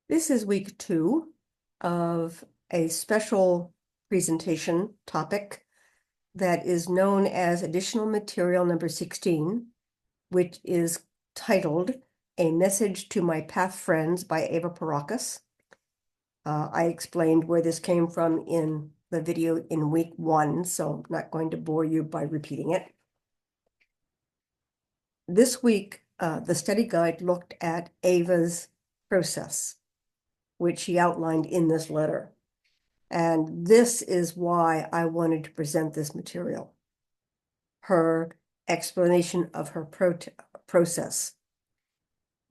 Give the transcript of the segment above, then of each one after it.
This is week 2 of a special presentation topic that is known as additional material number 16, which is titled A Message to My Path Friends by Eva Pierrakos. I explained where this came from in the video in week 1, so I'm not going to bore you by repeating it. This week, the study guide looked at Eva's process, which she outlined in this letter. And this is why I wanted to present this material. Her explanation of her process.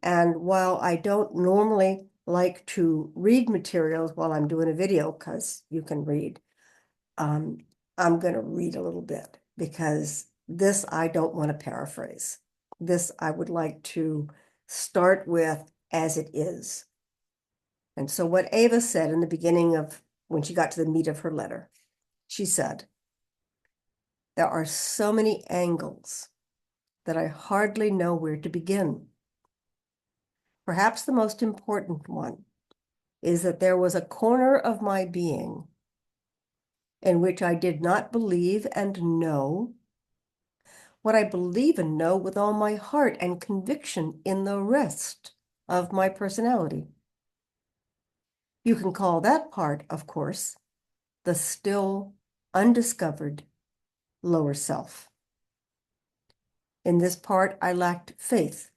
And while I don't normally like to read materials while I'm doing a video, because you can read, I'm going to read a little bit because this I don't want to paraphrase. This I would like to start with as it is. And so what Eva said in the beginning of when she got to the meat of her letter, she said, "There are so many angles that I hardly know where to begin. Perhaps the most important one is that there was a corner of my being in which I did not believe and know what I believe and know with all my heart and conviction in the rest of my personality. You can call that part, of course, the still undiscovered lower self. In this part, I lacked faith,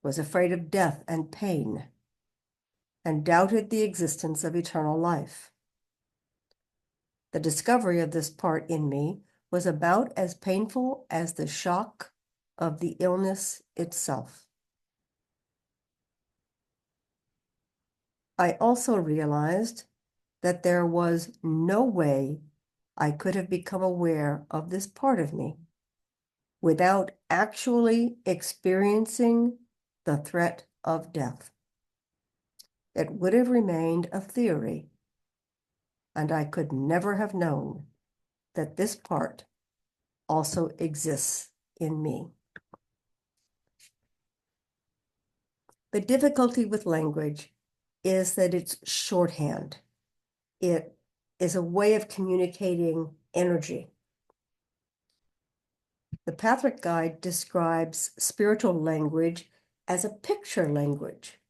was afraid of death and pain, and doubted the existence of eternal life. The discovery of this part in me was about as painful as the shock of the illness itself. I also realized that there was no way I could have become aware of this part of me without actually experiencing the threat of death. It would have remained a theory, and I could never have known that this part also exists in me. The difficulty with language is that it's shorthand. It is a way of communicating energy. The Pathwork Guide describes spiritual language as a picture language.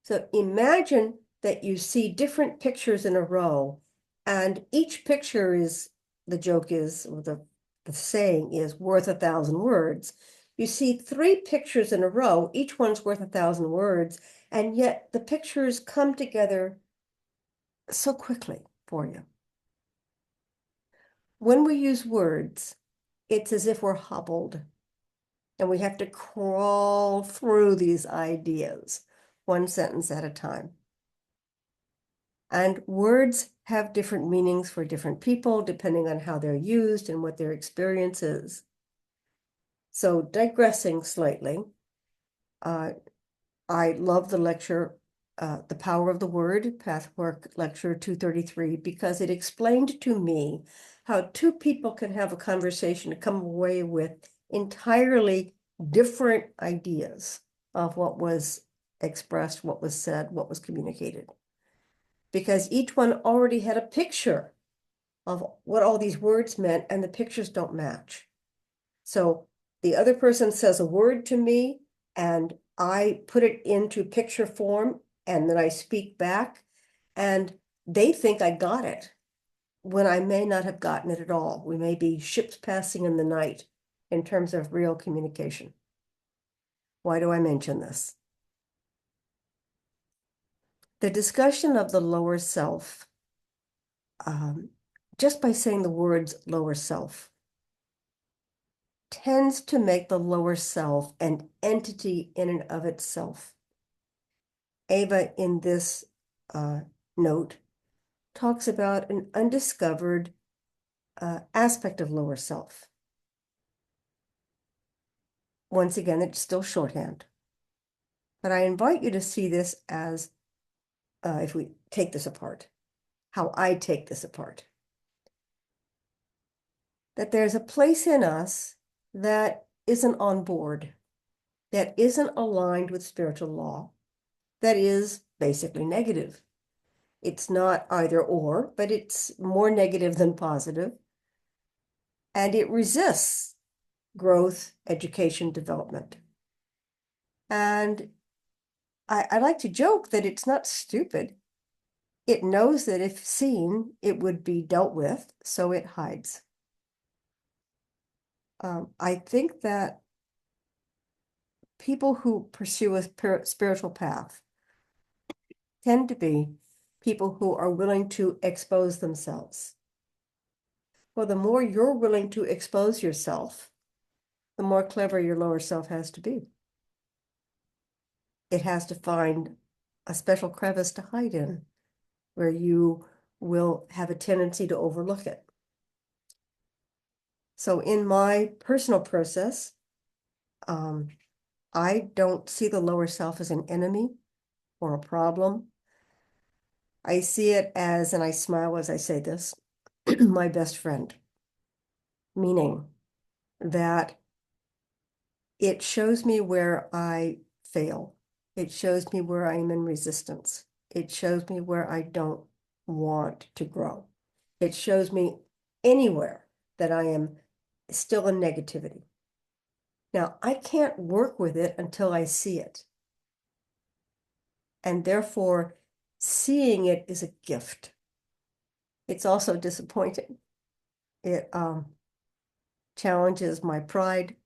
So imagine that you see different pictures in a row, and each picture is, the joke is, or the saying is, worth 1,000 words. You see 3 pictures in a row, each one's worth 1,000 words, and yet the pictures come together so quickly for you. When we use words, it's as if we're hobbled, and we have to crawl through these ideas, one sentence at a time. And words have different meanings for different people, depending on how they're used and what their experience is. So digressing slightly, I love the lecture, The Power of the Word, Pathwork Lecture 233, because it explained to me how 2 people can have a conversation to come away with entirely different ideas of what was expressed, what was said, what was communicated. Because each one already had a picture of what all these words meant, and the pictures don't match. So the other person says a word to me, and I put it into picture form, and then I speak back, and they think I got it when I may not have gotten it at all. We may be ships passing in the night in terms of real communication. Why do I mention this? The discussion of the lower self, just by saying the words lower self, tends to make the lower self an entity in and of itself. Eva, in this note, talks about an undiscovered aspect of lower self. Once again, it's still shorthand. But I invite you to see this as, if we take this apart, how I take this apart. That there's a place in us that isn't on board, that isn't aligned with spiritual law, that is basically negative. It's not either or, but it's more negative than positive. And it resists growth, education, development. And I like to joke that it's not stupid. It knows that if seen, it would be dealt with, so it hides. I think that people who pursue a spiritual path tend to be people who are willing to expose themselves. Well, the more you're willing to expose yourself, the more clever your lower self has to be. It has to find a special crevice to hide in where you will have a tendency to overlook it. So in my personal process, I don't see the lower self as an enemy or a problem. I see it as, and I smile as I say this, my best friend, meaning that it shows me where I fail. It shows me where I am in resistance. It shows me where I don't want to grow. It shows me anywhere that I am still in negativity. Now, I can't work with it until I see it. And therefore, seeing it is a gift. It's also disappointing. It challenges my pride.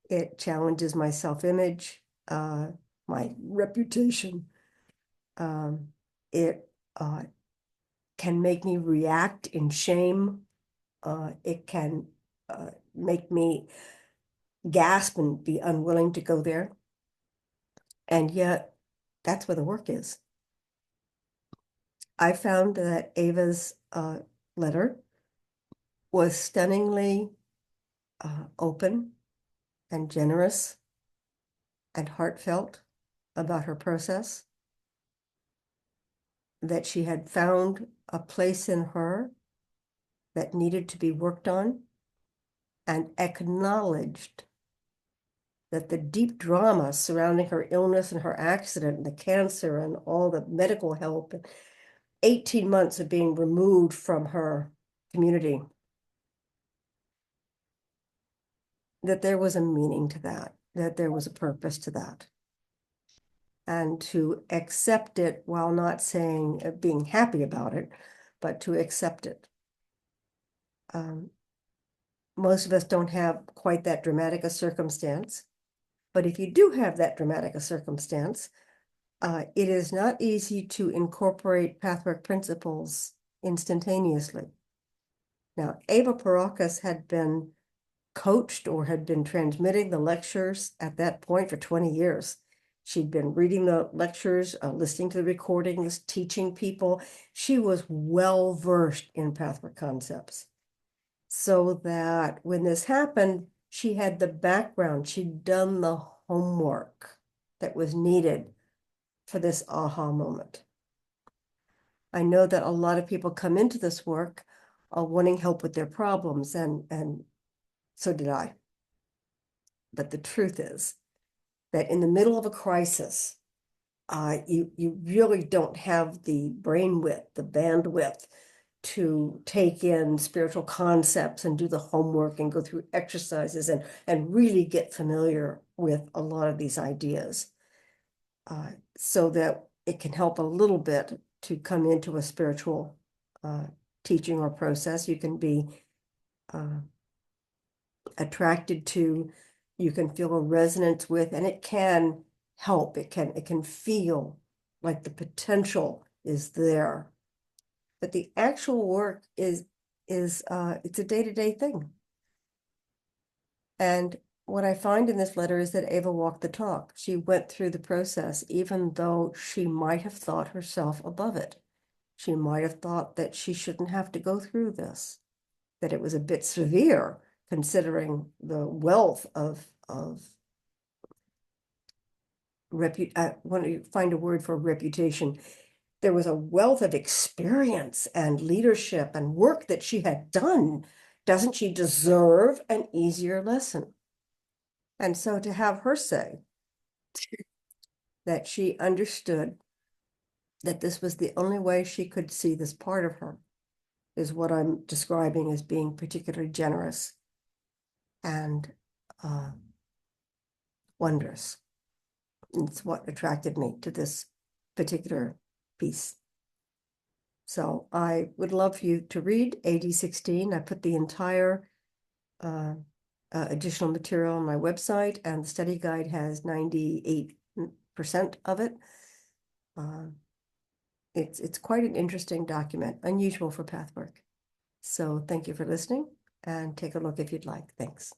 It challenges my self-image, my reputation. It can make me react in shame. It can make me gasp and be unwilling to go there. And yet, that's where the work is. I found that Eva's letter was stunningly open and generous and heartfelt about her process, that she had found a place in her that needed to be worked on, and acknowledged that the deep drama surrounding her illness and her accident and the cancer and all the medical help, and 18 months of being removed from her community, that there was a meaning to that, that there was a purpose to that. And to accept it while not saying, being happy about it, but to accept it. Most of us don't have quite that dramatic a circumstance, but if you do have that dramatic a circumstance, it is not easy to incorporate Pathwork principles instantaneously. Now, Eva Pierrakos had been coached or had been transmitting the lectures at that point for 20 years. She'd been reading the lectures, listening to the recordings, teaching people. She was well versed in Pathwork concepts. So that when this happened, she had the background. She'd done the homework that was needed for this aha moment. I know that a lot of people come into this work wanting help with their problems, and so did I. But the truth is that in the middle of a crisis, you really don't have the brain width, the bandwidth to take in spiritual concepts and do the homework and go through exercises and really get familiar with a lot of these ideas, so that it can help a little bit to come into a spiritual teaching or process. You can be attracted to, you can feel a resonance with, and it can help. It can feel like the potential is there. But the actual work is it's a day-to-day thing. And what I find in this letter is that Eva walked the talk. She went through the process, even though she might have thought herself above it. She might have thought that she shouldn't have to go through this, that it was a bit severe considering the wealth of I want to find a word for reputation. There was a wealth of experience and leadership and work that she had done. Doesn't she deserve an easier lesson? And so to have her say that she understood that this was the only way she could see this part of her, is what I'm describing as being particularly generous and wondrous. And it's what attracted me to this particular piece. So I would love you to read AD 16. I put the entire additional material on my website, and the study guide has 98% of it. It's quite an interesting document, unusual for Pathwork. So thank you for listening, and take a look if you'd like. Thanks.